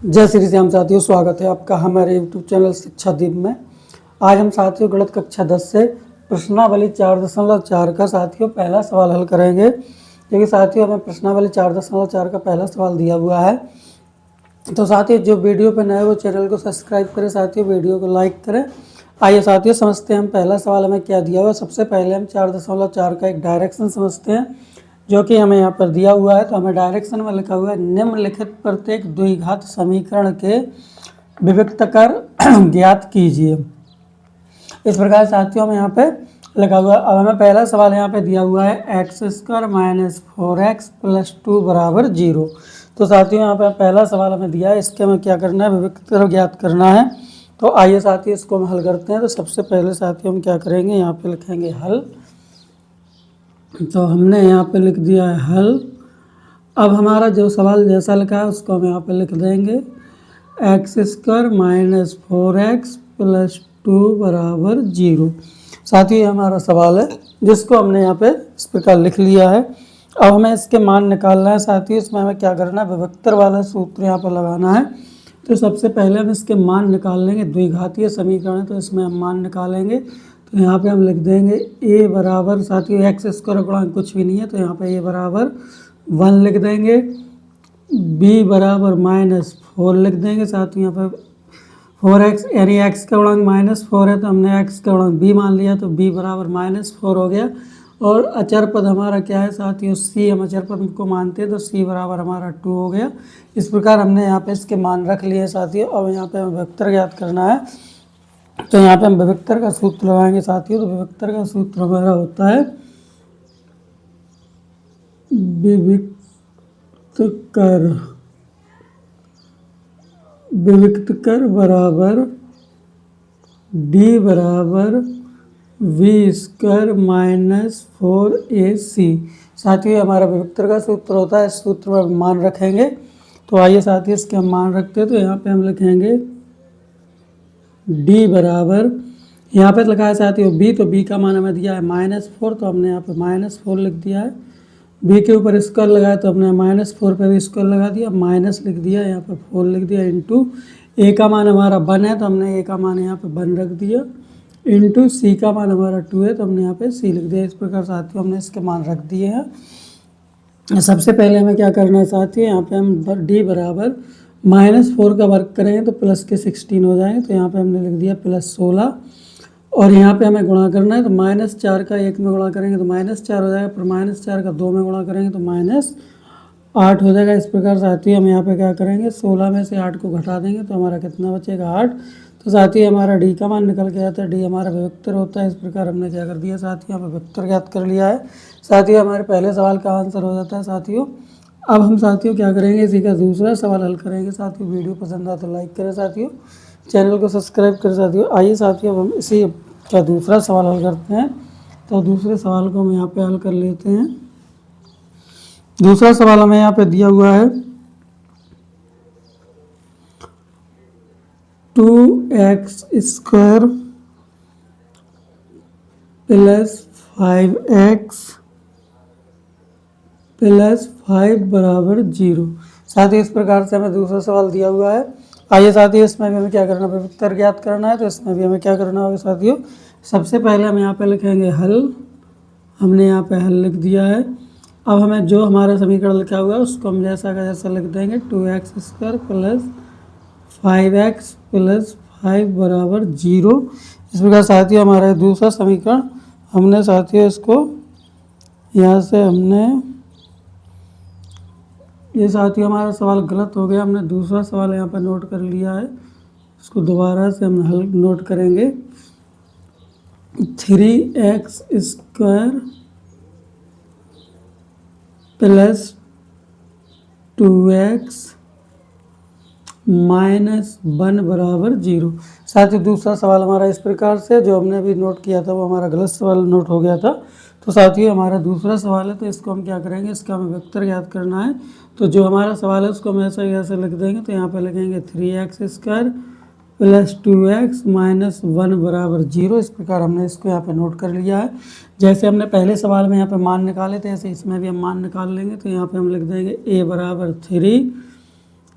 जय श्री श्याम साथियों, स्वागत है आपका हमारे YouTube चैनल शिक्षा दीप में। आज हम साथियों गणित कक्षा 10 से प्रश्नावली 4.4 का साथियों पहला सवाल हल करेंगे। क्योंकि साथियों हमें प्रश्नावली 4.4 का पहला सवाल दिया हुआ है। तो साथियों जो वीडियो पर नए वो चैनल को सब्सक्राइब करें, साथियों वीडियो को लाइक करें। आइए साथियों समझते हैं हम पहला सवाल हमें क्या दिया हुआ है। सबसे पहले हम 4.4 का एक डायरेक्शन समझते हैं जो कि हमें यहाँ पर दिया हुआ है। तो हमें डायरेक्शन में लिखा हुआ है निम्नलिखित प्रत्येक द्विघात समीकरण के विभक्त कर ज्ञात कीजिए। इस प्रकार साथियों हमें यहाँ पे लिखा हुआ है। अब हमें पहला सवाल यहाँ पे दिया हुआ है x square minus 4x plus 2 बराबर 0। तो साथियों यहाँ पे पहला सवाल हमें दिया है, इसके हमें क्या करना है, विभक्त कर ज्ञात करना है। तो आइए साथियों इसको हम हल करते हैं। तो सबसे पहले साथियों हम क्या करेंगे, यहाँ पे लिखेंगे हल। तो हमने यहाँ पे लिख दिया है हल। अब हमारा जो सवाल जैसा लिखा है उसको हम यहाँ पे लिख देंगे x square minus 4x plus 2 बराबर 0। साथ ही हमारा सवाल है जिसको हमने यहाँ पे इस प्रकार लिख लिया है। अब हमें इसके मान निकालना है। साथ ही इसमें हमें क्या करना है, विभक्तर वाला सूत्र यहाँ पर लगाना है। तो सबसे पहले हम इसके मान निकाल लेंगे। द्विघातीय समीकरण है तो इसमें हम मान निकालेंगे। तो यहाँ पे हम लिख देंगे a बराबर, साथियों एक्स स्क्वायर गुणांक कुछ भी नहीं है तो यहाँ पे a बराबर 1 लिख देंगे, b बराबर माइनस 4 लिख देंगे। साथियों यहाँ पे 4x यानी x का गुणांक माइनस 4 है तो हमने x का गुणांक b मान लिया तो b बराबर माइनस 4 हो गया। और अचर पद हमारा क्या है साथियों, c, हम अचर पद को मानते हैं तो c बराबर हमारा 2 हो गया। इस प्रकार हमने यहाँ पे इसके मान रख लिए साथियों। अब यहाँ पे हमें वेक्टर ज्ञात करना है। तो यहाँ पे हम विभक्तर का सूत्र लगाएंगे साथियों। तो विभक्तर का सूत्र हमारा होता है विभक्त कर बराबर d बराबर v स्क्वायर माइनस 4ac। साथियों हमारा विभक्तर का सूत्र होता है, इस सूत्र में मान रखेंगे। तो आइए साथियों इसके हम मान रखते हैं। तो यहाँ पे हम लिखेंगे d बराबर, यहाँ पे लिखा है साथियों b, तो b का मान हमें दिया है माइनस 4 तो हमने यहाँ पे माइनस 4 लिख दिया है। b के ऊपर स्क्वायर लगाया तो हमने माइनस 4 पे भी स्क्वायर लगा दिया, माइनस लिख दिया, यहाँ पे 4 लिख दिया, इंटू a का मान हमारा 1 है तो हमने a का मान यहाँ पे 1 रख दिया, इंटू c का मान हमारा 2 है तो हमने यहाँ पे c लिख दिया। इस प्रकार साथियों हमने इसके मान रख दिए हैं। सबसे पहले हमें क्या करना है साथियों, यहाँ पे हम d बराबर माइनस 4 का वर्ग करेंगे तो प्लस के 16 हो जाएंगे। तो यहाँ पे हमने लिख दिया प्लस 16। और यहाँ पे हमें गुणा करना है तो माइनस 4 का 1 में गुणा करेंगे तो माइनस 4 हो जाएगा, पर माइनस 4 का 2 में गुणा करेंगे तो माइनस 8 हो जाएगा। इस प्रकार साथियों हम यहाँ पे क्या करेंगे, 16 में से 8 को घटा देंगे तो हमारा कितना बचेगा, 8। तो साथियों हमारा डी का मान निकल के आता है, डी हमारा विभक्तर होता है। इस प्रकार हमने क्या कर दिया साथियों, यहाँ पे विभक्तर ज्ञात कर लिया है। साथियों हमारे पहले सवाल का आंसर हो जाता है साथियों। अब हम साथियों क्या करेंगे, इसी का दूसरा सवाल हल करेंगे। साथियों वीडियो पसंद आए तो लाइक करें, साथियों चैनल को सब्सक्राइब करें। साथियों आइए साथियों हम इसी का दूसरा सवाल हल करते हैं। तो दूसरे सवाल को हम यहाँ पे हल कर लेते हैं। दूसरा सवाल हमें यहाँ पे दिया हुआ है 2x square plus 5x plus 5 बराबर 0। साथ ही इस प्रकार से हमें दूसरा सवाल दिया हुआ है। आइए साथियों इसमें भी हमें क्या करना है, विभक्तर ज्ञात करना है। तो इसमें भी हमें क्या करना होगा साथियों, सबसे पहले हम यहाँ पे लिखेंगे हल। हमने यहाँ पे हल लिख दिया है। अब हमें जो हमारा समीकरण लिखा हुआ है उसको हम जैसा का जैसा लिख देंगे, 2x square plus 5x plus 5 बराबर 0। इस प्रकार साथियों हमारा दूसरा समीकरण हमने साथियों इसको यहाँ से हमने, ये साथियों हमारा सवाल गलत हो गया। हमने दूसरा सवाल यहाँ पर नोट कर लिया है, इसको दोबारा से हम हल नोट करेंगे। 3x square plus 2x minus 1 बराबर 0। साथ ही दूसरा सवाल हमारा इस प्रकार से, जो हमने अभी नोट किया था वो हमारा गलत सवाल नोट हो गया था। तो साथियों हमारा दूसरा सवाल है तो इसको हम क्या करेंगे, इसका हमें वेक्टर ज्ञात करना है। तो जो हमारा सवाल है उसको हम ऐसा ऐसे लिख देंगे। तो यहाँ पे लिखेंगे 3x square plus 2x minus 1 बराबर 0। इस प्रकार हमने इसको यहाँ पे नोट कर लिया है। जैसे हमने पहले सवाल में यहाँ पे मान निकाले थे ऐसे इसमें भी हम मान निकाल लेंगे। तो यहाँ पे हम लिख देंगे a बराबर 3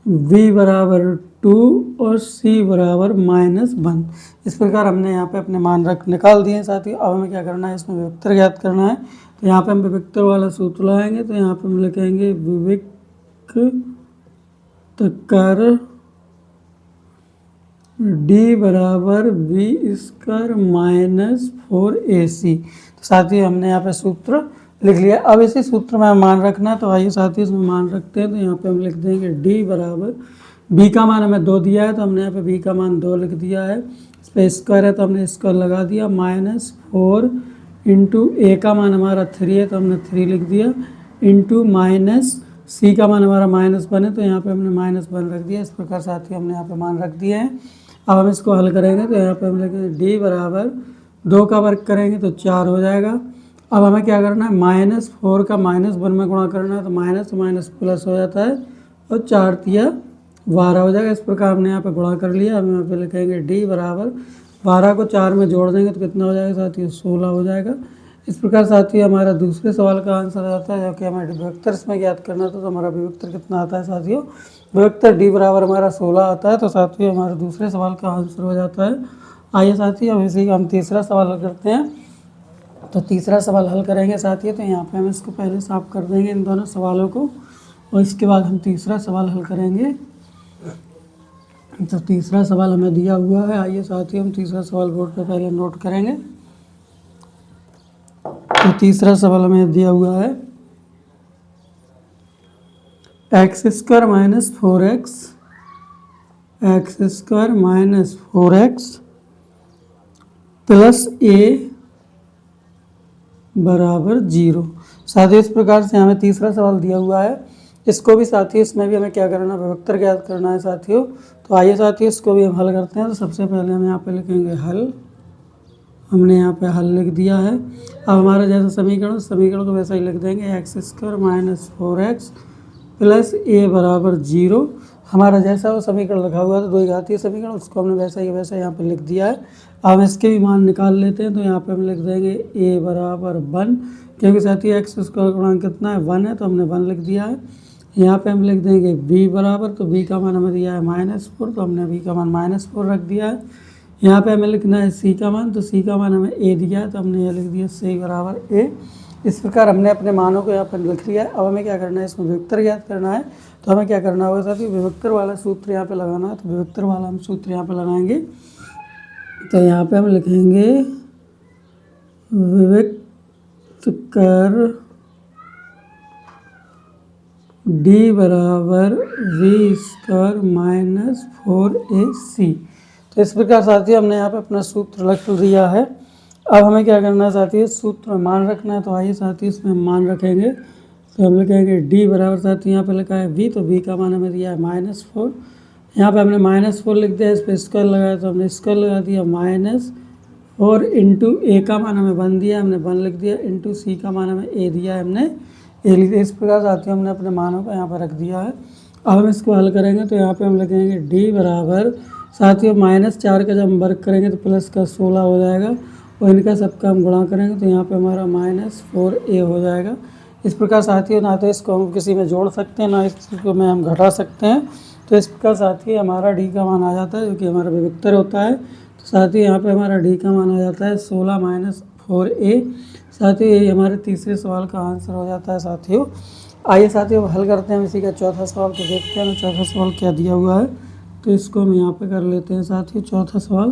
v बराबर 2 और c बराबर -1। इस प्रकार हमने यहाँ पे अपने मान निकाल दिए हैं साथियों। अब हमें क्या करना है, इसमें विविक्तर ज्ञात करना है। तो यहाँ पे हम विविक्तर वाला सूत्र लगाएंगे। तो यहाँ पे हम लिखेंगे विविक्तर d बराबर v स्क्वायर -4ac। तो साथियों हमने यहाँ पे सूत्र लिख लिया। अब इसी सूत्र में मान रखना है। तो आइए साथियों इसमें मान रखते हैं। तो यहाँ पे हम लिख देंगे d बराबर, b का मान हमें 2 दिया है तो हमने यहाँ पे b का मान 2 लिख दिया है। इस पर स्क्वायर है तो हमने स्क्वायर लगा दिया, -4 इंटू a का मान हमारा 3 है तो हमने 3 लिख दिया, इंटू माइनस c का मान हमारा -1 है तो यहाँ पे हमने -1 रख दिया। इस प्रकार साथियों हमने यहाँ पे मान रख दिए हैं। अब हम इसको हल करेंगे। तो यहाँ पे हम लिखेंगे d बराबर 2 का वर्ग करेंगे तो 4 हो जाएगा। अब हमें क्या करना है, -4 का -1 में गुणा करना है। तो माइनस माइनस प्लस हो जाता है और 4 तिया 12 हो जाएगा। इस प्रकार हमने यहाँ पे गुणा कर लिया। हम यहाँ पे लिखेंगे d बराबर 12 को 4 में जोड़ देंगे तो कितना हो जाएगा साथियों, 16 हो जाएगा। इस प्रकार साथियों हमारा दूसरे सवाल का आंसर आता है, जो कि हमें विविक्तर इसमें ज्ञात करना था। तो हमारा विविक्तर कितना आता है साथियों, विविक्तर d बराबर हमारा 16 आता है। तो साथियों हमारे दूसरे सवाल का आंसर हो जाता है। आइए साथियों अब इसी का हम तीसरा सवाल हल करते हैं। तो तीसरा सवाल हल करेंगे साथियों। तो यहाँ पे हम इसको पहले साफ कर देंगे इन दोनों सवालों को, और इसके बाद हम तीसरा सवाल हल करेंगे। तो तीसरा सवाल हमें दिया हुआ है। आइए साथियों हम तीसरा सवाल बोर्ड पे पहले नोट करेंगे। तो तीसरा सवाल हमें दिया हुआ है, x² - 4x प्लस a बराबर 0। साथियों इस प्रकार से हमें तीसरा सवाल दिया हुआ है। इसको भी साथियों इसमें भी हमें क्या करना है, विविक्तर ज्ञात करना है साथियों। तो आइए साथियों इसको भी हम हल करते हैं। तो सबसे पहले हम यहाँ पे लिखेंगे हल। हमने यहाँ पे हल लिख दिया है। अब हमारा जैसा समीकरण को वैसा ही लिख देंगे, x² - 4x प्लस a बराबर 0। हमारा जैसा वो समीकरण लिखा हुआ था, 2 घातीय समीकरण, उसको हमने वैसा ही वैसा यहाँ पे लिख दिया है। अब हम इसके भी मान निकाल लेते हैं। तो यहाँ पे हम लिख देंगे a बराबर 1, क्योंकि साथियों x स्क्वायर गुणांक कितना है, 1 है तो हमने 1 लिख दिया है। यहाँ पे हम लिख देंगे b बराबर, तो b का मान हमें दिया है -4 तो हमने b का मान -4 रख दिया है। यहाँ पे हमें लिखना है c का मान, तो c का मान हमें a दिया है तो हमने यह लिख दिया c बराबर a। इस प्रकार हमने अपने मानों को यहाँ पर लिख लिया है। अब हमें क्या करना है, इसमें विविक्तर ज्ञात करना है। तो हमें क्या करना होगा साथियों, विविक्तर वाला सूत्र यहाँ पे लगाना है। तो विविक्तर वाला हम सूत्र यहाँ पे लगाएंगे। तो यहाँ पे हम लिखेंगे विविक्तर d बराबर v² - 4ac। तो इस प्रकार साथियों हमने यहाँ पे अपना सूत्र लिख दिया है। अब हमें क्या करना है साथियों, सूत्र में मान रखना है। तो आइए साथियों इसमें मान रखेंगे। तो हम लिखेंगे d बराबर, साथियों यहाँ पे लिखा है v, तो v का मान हमें दिया है -4। यहाँ पे हमने -4 लिख दिया, इस पर स्क्वायर लगाया तो हमने स्क्वायर लगा दिया, -4 इंटू a का मान हमें 1 दिया, हमने 1 लिख दिया, इंटू c का मान हमें a दिया, हमने a लिख दिया। इस प्रकार साथियों हमने अपने मानों को यहाँ पर रख दिया है। अब हम इसको हल करेंगे। तो यहाँ पे हम लिखेंगे d बराबर, साथियों -4 का जब हम वर्ग करेंगे तो प्लस का 16 हो जाएगा, और इनका सबका हम गुणा करेंगे तो यहाँ पे हमारा -4a हो जाएगा। इस प्रकार साथियों ना तो इसको हम किसी में जोड़ सकते हैं, ना इसको में हम घटा सकते हैं। तो इस प्रकार साथियों हमारा d का मान आ जाता है, जो कि हमारा विविक्तर होता है। तो साथियों यहाँ पे हमारा d का मान आ जाता है 16 - 4a। साथियों ये हमारे तीसरे सवाल का आंसर हो जाता है साथियों। आइए साथियों हल करते हैं इसी का चौथा सवाल। तो देखते हैं चौथा सवाल क्या दिया हुआ है। तो इसको हम यहाँ पे कर लेते हैं साथियों चौथा सवाल।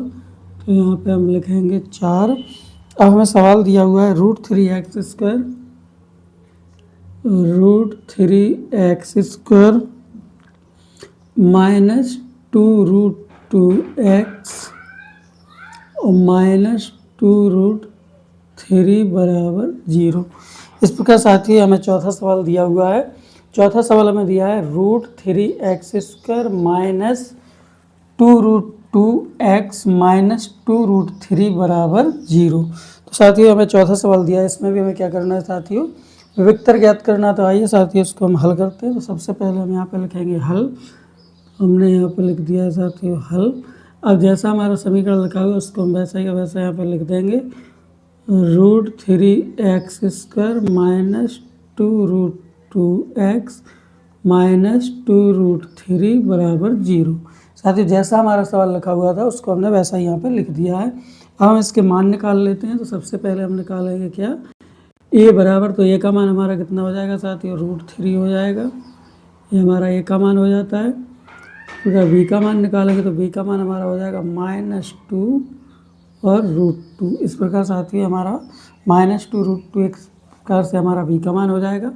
तो यहाँ पे हम लिखेंगे 4। अब हमें सवाल दिया हुआ है √3x² -2√2x और -2√3 बराबर 0। इस प्रकार साथियों हमें चौथा सवाल दिया हुआ है। चौथा सवाल हमें दिया है √3x² -2√2x -2√3 बराबर 0। तो साथियों हमें चौथा सवाल दिया है, इसमें भी हमें क्या करना है साथियों, विविक्तर ज्ञात करना। तो आइए साथियों इसको हम हल करते हैं। तो सबसे पहले हम यहाँ पे लिखेंगे हल। हमने यहाँ पे लिख दिया है साथियों हल। अब जैसा हमारा समीकरण लिखा हुआ है उसको हम वैसा ही वैसा यहाँ पे लिख देंगे, √3x² -2√2x -2√3 बराबर 0। साथियों जैसा हमारा सवाल लिखा हुआ था उसको हमने वैसा ही यहाँ पे लिख दिया है। अब हम इसके मान निकाल लेते हैं। तो सबसे पहले हम निकालेंगे क्या, a बराबर, तो a का मान हमारा कितना हो जाएगा साथियों, √3 हो जाएगा। ये हमारा a का मान हो जाता है। फिर b का मान निकालेंगे तो b का मान हमारा हो जाएगा -2 और √2। इस प्रकार साथियों हमारा -2√2 एक प्रकार से हमारा b का मान हो जाएगा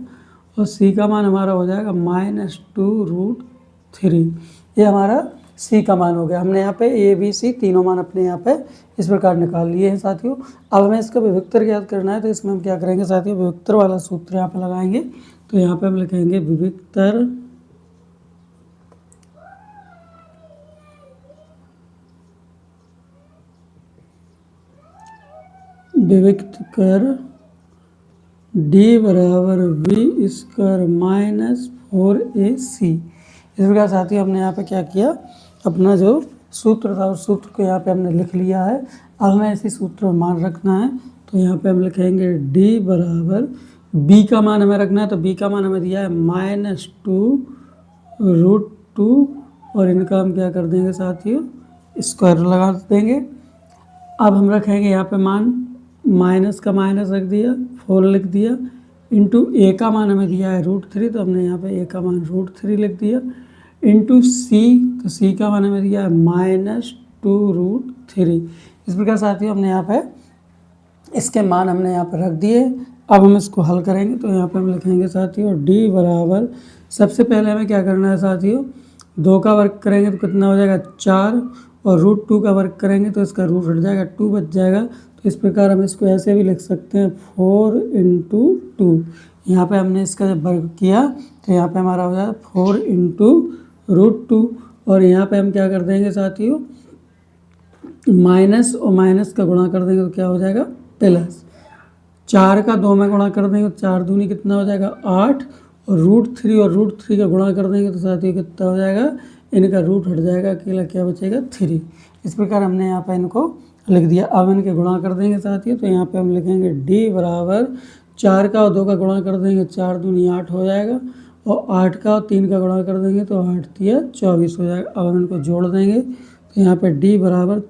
और c का मान हमारा हो जाएगा -2√3। ये हमारा c का मान हो गया। हमने यहाँ पे a b c तीनों मान अपने यहाँ पे इस प्रकार निकाल लिए हैं साथियों। अब हमें इसका विविक्तर ज्ञात करना है। तो इसमें हम क्या करेंगे साथियों, विविक्तर वाला सूत्र यहाँ पे लगाएंगे। तो यहाँ पे हम लिखेंगे विविक्तर कर d बराबर v स्क्वायर -4ac। इस प्रकार साथियों हमने यहाँ पे क्या किया, अपना जो सूत्र था उस सूत्र को यहाँ पे हमने लिख लिया है। अब हमें इसी सूत्र में मान रखना है। तो यहाँ पे हम लिखेंगे d बराबर, b का मान हमें रखना है। तो b का मान हमें दिया है -2√2 और इनका हम क्या कर देंगे साथियों, स्क्वायर लगा देंगे। अब हम रखेंगे यहाँ पे मान, माइनस का माइनस रख दिया, 4 लिख दिया, इंटू a का मान हमें दिया है √3। तो हमने यहाँ पे a का मान √3 लिख दिया, इंटू c, तो c का मान हमें दिया है -2√3। इस प्रकार साथियों हमने यहाँ पे इसके मान हमने यहाँ पे रख दिए। अब हम इसको हल करेंगे। तो यहाँ पे हम लिखेंगे साथियों d बराबर, सबसे पहले हमें क्या करना है साथियों, 2 का वर्ग करेंगे तो कितना हो जाएगा 4, और √2 का वर्ग करेंगे तो इसका रूट हट जाएगा, 2 बच जाएगा। तो इस प्रकार हम इसको ऐसे भी लिख सकते हैं 4 × 2। यहाँ पे हमने इसका जब वर्ग किया तो यहाँ पे हमारा हो जाएगा 4 × √2। और यहाँ पे हम क्या कर देंगे साथियों, माइनस और माइनस का गुणा कर देंगे तो क्या हो जाएगा प्लस। 4 का 2 में गुणा कर देंगे तो 4 दूनी कितना हो जाएगा 8, और √3 का गुणा कर देंगे तो साथियों कितना हो जाएगा, इनका रूट हट जाएगा, अकेला क्या बचेगा 3। इस प्रकार हमने यहाँ पे इनको लिख दिया। अब इनके गुणा कर देंगे साथियों। तो यहाँ पे हम लिखेंगे d बराबर, 4 का और 2 का गुणा कर देंगे 4 दूनी 8 हो जाएगा, और 8 का और 3 का गुणा कर देंगे तो 8 तिया 24 हो जाएगा। अब हम इनको जोड़ देंगे। तो यहाँ पे d बराबर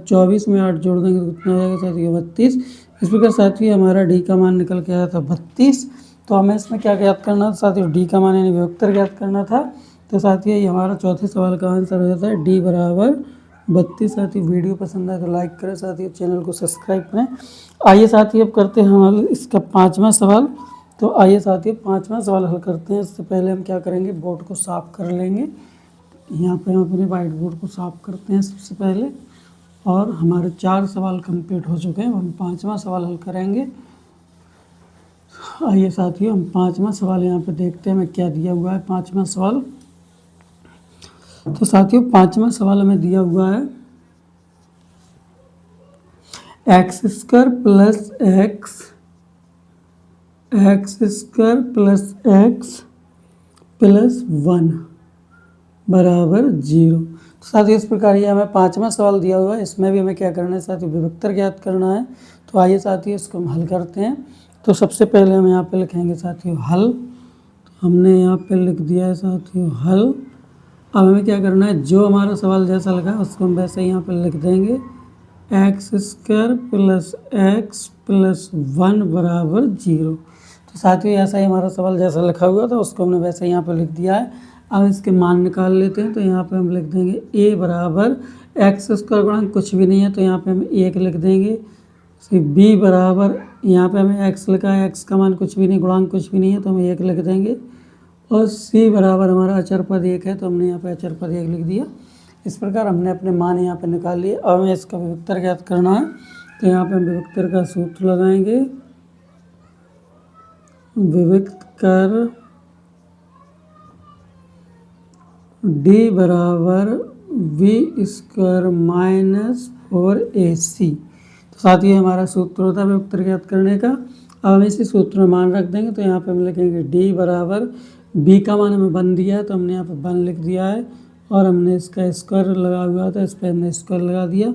24 में 8 जोड़ देंगे तो कितना हो जाएगा साथियों 32। इस प्रकार साथियों हमारा d का मान निकल के आया था 32। तो हमें इसमें क्या ज्ञात करना था साथियों, d का मान यानी विभक्तर ज्ञात करना था। तो साथियों ये हमारा चौथे सवाल का आंसर हो जाता है d बराबर 32। साथियों वीडियो पसंद आए तो लाइक करें, साथियों चैनल को सब्सक्राइब करें। आइए साथियों अब करते हैं हम इसका 5वां सवाल। तो आइए साथियों 5वां सवाल हल करते हैं। इससे पहले हम क्या करेंगे, बोर्ड को साफ कर लेंगे। यहाँ पे हम अपने वाइट बोर्ड को साफ करते हैं सबसे पहले। और हमारे 4 सवाल कंप्लीट हो चुके हैं। हम 5वां सवाल हल करेंगे। आइए साथियों हम 5वां सवाल यहाँ पे देखते हैं हमें क्या दिया हुआ है। 5वां सवाल, तो साथियों 5वां सवाल हमें दिया हुआ है x² + x + 1 बराबर 0। तो साथियों इस प्रकार ये हमें 5वां सवाल दिया हुआ है। इसमें भी हमें क्या करना है साथियों, विभक्तर ज्ञात करना है। तो आइए साथियों इसको हम हल करते हैं। तो सबसे पहले हम यहाँ पे लिखेंगे साथियों हल। तो हमने यहाँ पे लिख दिया है साथियों हल। अब हमें क्या करना है, जो हमारा सवाल जैसा लगा उसको हम वैसे ही यहाँ पे लिख देंगे, x² + x + 1 बराबर 0। तो साथियों ऐसा ही हमारा सवाल जैसा लिखा हुआ था उसको हमने वैसे ही यहाँ पे लिख दिया है। अब इसके मान निकाल लेते हैं। तो यहाँ पे हम लिख देंगे a बराबर, x² गुणांक कुछ भी नहीं है तो यहाँ पे हम 1 लिख देंगे। b बराबर, यहाँ पे हमें x लिखा है, x का मान कुछ भी नहीं, गुणांक कुछ भी नहीं है तो हम 1 लिख देंगे। और c बराबर हमारा अचर पद 1 है तो हमने यहाँ पे अचर पद 1 लिख दिया। इस प्रकार हमने अपने मान यहाँ पे निकाल लिए। अब हमें इसका विभक्तर ज्ञात करना है। तो यहाँ पे हम विभक्तर का सूत्र लगाएंगे, विभक्तर d बराबर v² - 4ac। तो साथियों हमारा सूत्र होता है विभक्तर ज्ञात करने का। अब हम इसी सूत्र में मान रख देंगे। तो यहाँ पे हम लिखेंगे d बराबर, b का मान हमें 1 दिया है तो हमने यहाँ पे 1 लिख दिया है, और हमने इसका स्क्वायर लगा हुआ था इस पर हमने स्क्वायर लगा दिया,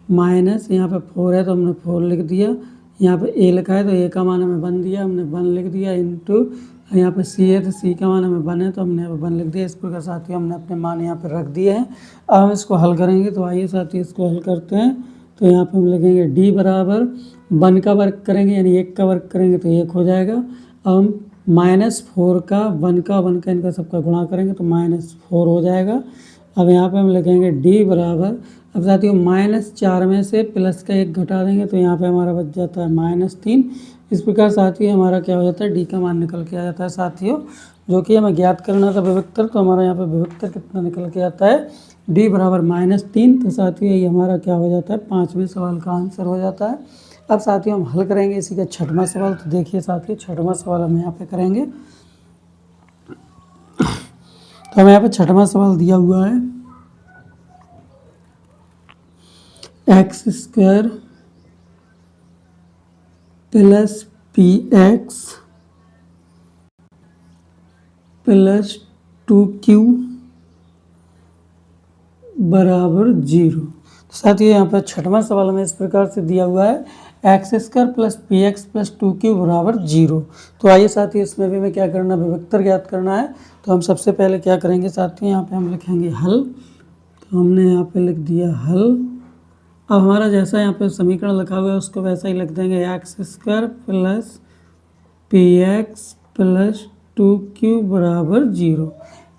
माइनस यहाँ पे 4 है तो हमने 4 लिख दिया। यहाँ पे a लिखा है तो a का मान हमें 1 दिया, हमने 1 लिख दिया, इंटू यहाँ पे सी है तो सी का मान हमें 1 है तो हमने यहाँ पे 1 लिख दिया। इस प्रकार साथियों हमने अपने मान यहाँ पे रख दिए हैं। अब हम इसको हल करेंगे, तो आइए साथियों इसको हल करते हैं। तो यहाँ पे हम लिखेंगे d बराबर 1 का वर्ग करेंगे, यानी 1 का वर्ग करेंगे तो 1 हो जाएगा। अब हम -4 का 1 का इनका सबका गुणा करेंगे तो -4 हो जाएगा। अब यहाँ पे हम लिखेंगे d बराबर, अब साथियों -4 में से प्लस का 1 घटा देंगे तो यहाँ पे हमारा बच जाता है -3। इस प्रकार साथियों हमारा क्या हो जाता है, डी का मान निकल के आ जाता है साथियों, जो कि हमें ज्ञात करना था विविक्तर। तो हमारा यहाँ पे विविक्तर कितना निकल के आता है, डी बराबर -3। तो साथियों ये हमारा क्या हो जाता है, 5वें सवाल का आंसर हो जाता है। अब साथियों हम हल करेंगे इसी का 6वां सवाल। तो देखिए साथियों 6वां सवाल हम यहाँ पे करेंगे। तो हमें यहाँ पे 6वां सवाल दिया हुआ है, x² plus px plus 2q बराबर 0। तो साथियों यहाँ पर 6वां सवाल हमें इस प्रकार से दिया हुआ है, x² plus px plus 2q बराबर 0। तो आइए साथियों इसमें भी हमें क्या करना है, विविक्तर ज्ञात करना है। तो हम सबसे पहले क्या करेंगे साथियों, यहाँ पे हम लिखेंगे हल। तो हमने यहाँ पे लिख दिया हल। अब हमारा जैसा यहाँ पे समीकरण लिखा हुआ है उसको वैसा ही लिख देंगे, x² plus px plus 2q बराबर 0।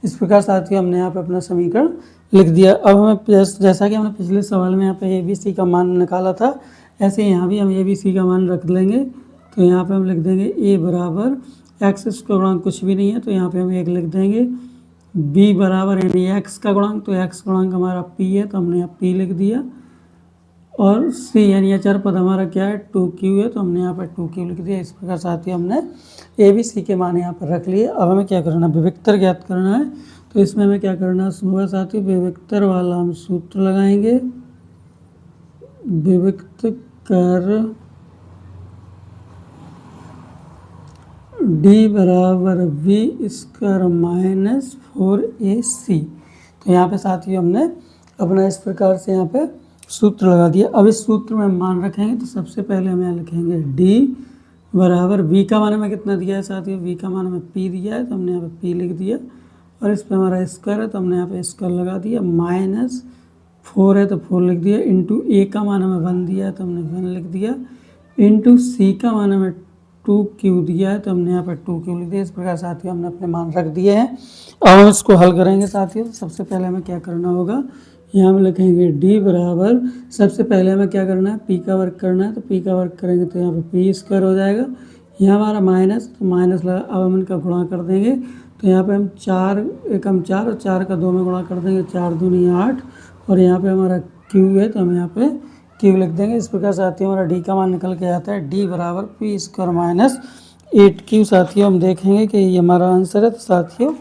इस प्रकार साथियों हमने यहाँ पे अपना समीकरण लिख दिया। अब हमें जैसा कि हमने पिछले सवाल में यहाँ पे ABC का मान निकाला था, ऐसे यहाँ भी हम ABC का मान रख लेंगे। तो यहाँ पे हम लिख देंगे a बराबर x का गुणांक कुछ भी नहीं है तो यहाँ पे हम 1 लिख देंगे, b बराबर यानी x का गुणांक, तो x गुणांक हमारा p है तो हमने यहाँ p लिख दिया, और c यानी अचर पद हमारा क्या है 2q है तो हमने यहाँ पर 2q लिख दिया। इस प्रकार साथियों हमने ABC के मान यहाँ पर रख लिए। अब हमें क्या करना है, विविक्तर ज्ञात करना है। तो इसमें हमें क्या करना होगा साथियों, विविक्तर वाला हम सूत्र लगाएंगे, विविक्त कर d बराबर v² -4ac। तो यहाँ पे साथियों हमने अपना इस प्रकार से यहाँ पे सूत्र लगा दिया। अब इस सूत्र में मान रखेंगे तो सबसे पहले हम यहाँ लिखेंगे d बराबर v का मान हमें कितना दिया है साथियों, v का मान हमें p दिया है तो हमने यहाँ पे p लिख दिया, और इस पर हमारा स्क्वायर है तो हमने यहाँ पे स्क्वायर लगा दिया, -4 है तो 4 लिख दिया, इंटू a का मान हमें 1 दिया है तो हमने 1 लिख दिया, इंटू c का मान हमें 2q दिया है तो हमने यहाँ पर 2q लिख दिया। इस प्रकार साथियों हमने अपने मान रख दिए हैं। अब हम इसको हल करेंगे साथियों। सबसे पहले हमें क्या करना होगा, यहाँ हम लिखेंगे d बराबर, सबसे पहले हमें क्या करना है, p का वर्ग करना है। तो p का वर्ग करेंगे तो यहाँ पे p² हो जाएगा, यहाँ हमारा माइनस, तो माइनस लगा। अब हम इनका गुणा कर देंगे तो यहाँ पे हम 4 एकम 4 और 4 का 2 में गुणा कर देंगे, 4 दूनी 8, और यहाँ पे हमारा q है तो हम यहाँ पे q लिख देंगे। इस प्रकार साथियों हमारा d का मान निकल के आता है, d बराबर p² -8q। साथियों हम देखेंगे कि ये हमारा आंसर है। तो साथियों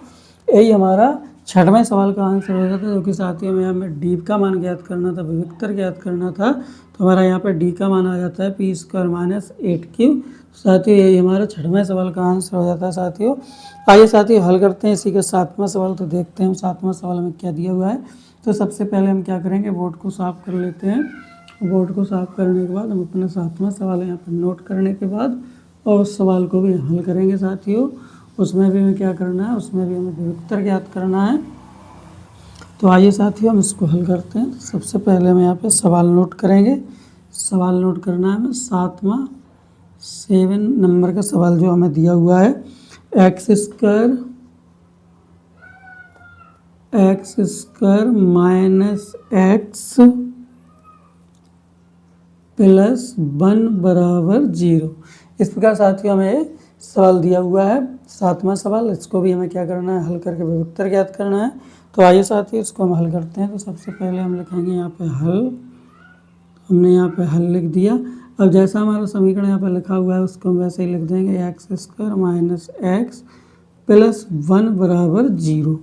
यही हमारा 6वें सवाल का आंसर हो जाता है, जो कि साथियों में हमें डी का मान ज्ञात करना था, विविक्तर ज्ञात करना था। तो हमारा यहाँ पर डी का मान आ जाता है p² -8q। साथियों यही हमारा 6वें सवाल का आंसर हो जाता है। साथियों आइए साथियों हल करते हैं इसी का 7वां सवाल। तो देखते हैं 7वां सवाल में क्या दिया हुआ है। तो सबसे पहले हम क्या करेंगे, बोर्ड को साफ कर लेते हैं। बोर्ड को साफ करने के बाद हम अपना 7वां सवाल यहाँ पर नोट करने के बाद और उस सवाल को भी हल करेंगे साथियों। उसमें भी हमें क्या करना है, उसमें भी हमें विविक्तर ज्ञात करना है। तो आइए साथियों हम इसको हल करते हैं। तो सबसे पहले हम यहाँ पे सवाल नोट करेंगे। सवाल नोट करना है हमें 7 नंबर का सवाल जो हमें दिया हुआ है, x² -x प्लस 1 बराबर 0। इस प्रकार साथियों हमें सवाल दिया हुआ है 7वां सवाल। इसको भी हमें क्या करना है, हल करके विविक्तर ज्ञात करना है। तो आइए साथियों इसको हम हल करते हैं। तो सबसे पहले हम लिखेंगे यहाँ पे हल, हमने यहाँ पे हल लिख दिया। अब जैसा हमारा समीकरण यहाँ पे लिखा हुआ है उसको हम वैसे ही लिख देंगे, x² -x प्लस 1 बराबर 0।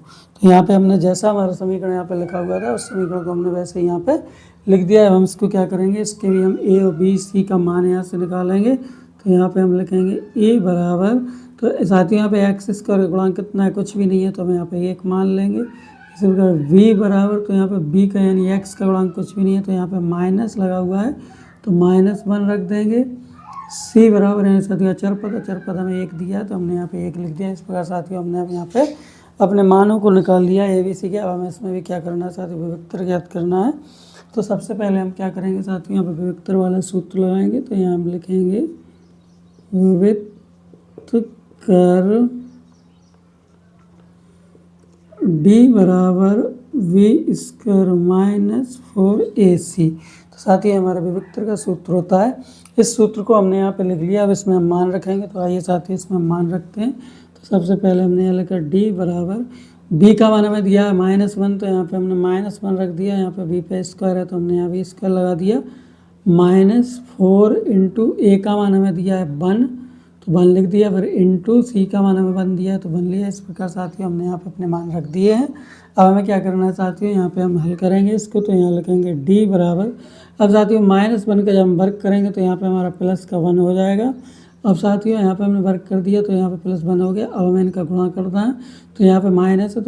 तो यहाँ पे हमने जैसा हमारा समीकरण यहाँ पे लिखा हुआ था उस समीकरण को हमने वैसे ही यहाँ पे लिख दिया है। हम इसको क्या करेंगे, इसके भी हम a और b c का मान यहाँ से निकालेंगे। तो यहाँ पे हम लिखेंगे a बराबर, तो साथियों यहाँ पे x² का गुणांक कितना है, कुछ भी नहीं है तो हम यहाँ पे 1 मान लेंगे। इसी प्रकार v बराबर, तो यहाँ पे b का यानी x का गुणांक कुछ भी नहीं है तो यहाँ पे माइनस लगा हुआ है तो -1 रख देंगे। सी बराबर है साथियों अचर पद हमें 1 दिया है तो हमने यहाँ पे 1 लिख दिया। इस प्रकार साथियों हमने अब यहाँ पे अपने मानों को निकाल लिया ए बी सी के। अब हमें इसमें भी क्या करना है साथियों, विविक्तर ज्ञात करना है। तो सबसे पहले हम क्या करेंगे साथियों, यहाँ पे विविक्तर वाला सूत्र लगाएंगे। तो यहाँ हम लिखेंगे विविक्तर डी बराबर वी स्क्वायर माइनस 4ac। तो साथियों हमारा विविक्तर का सूत्र होता है। इस सूत्र को हमने यहाँ पे लिख लिया। अब इसमें हम मान रखेंगे। तो आइए साथियों इसमें हम मान रखते हैं। तो सबसे पहले हमने यहाँ लिखा डी बराबर बी का मान हमें दिया है -1, तो यहाँ पे हमने -1 रख दिया। यहाँ पे बी पे स्क्वायर है तो हमने यहाँ भी स्क्वायर लगा दिया। -4 इंटू ए का मान हमें दिया है 1, तो 1 लिख दिया। फिर इंटू सी का मान हमें 1 दिया है तो 1 लिया। इस प्रकार साथियों हमने यहाँ पे अपने मान रख दिए हैं। अब हमें क्या करना है साथियों, यहाँ पे हम हल करेंगे इसको। तो यहाँ लिखेंगे डी बराबर, अब साथियों -1 का जब हम वर्क करेंगे तो यहाँ पे हमारा प्लस का 1 हो जाएगा। अब साथियों यहाँ पे हमने वर्क कर दिया तो यहाँ पे +1 हो गया। अब हमें इनका गुणा करना है। तो यहाँ पे माइनस है तो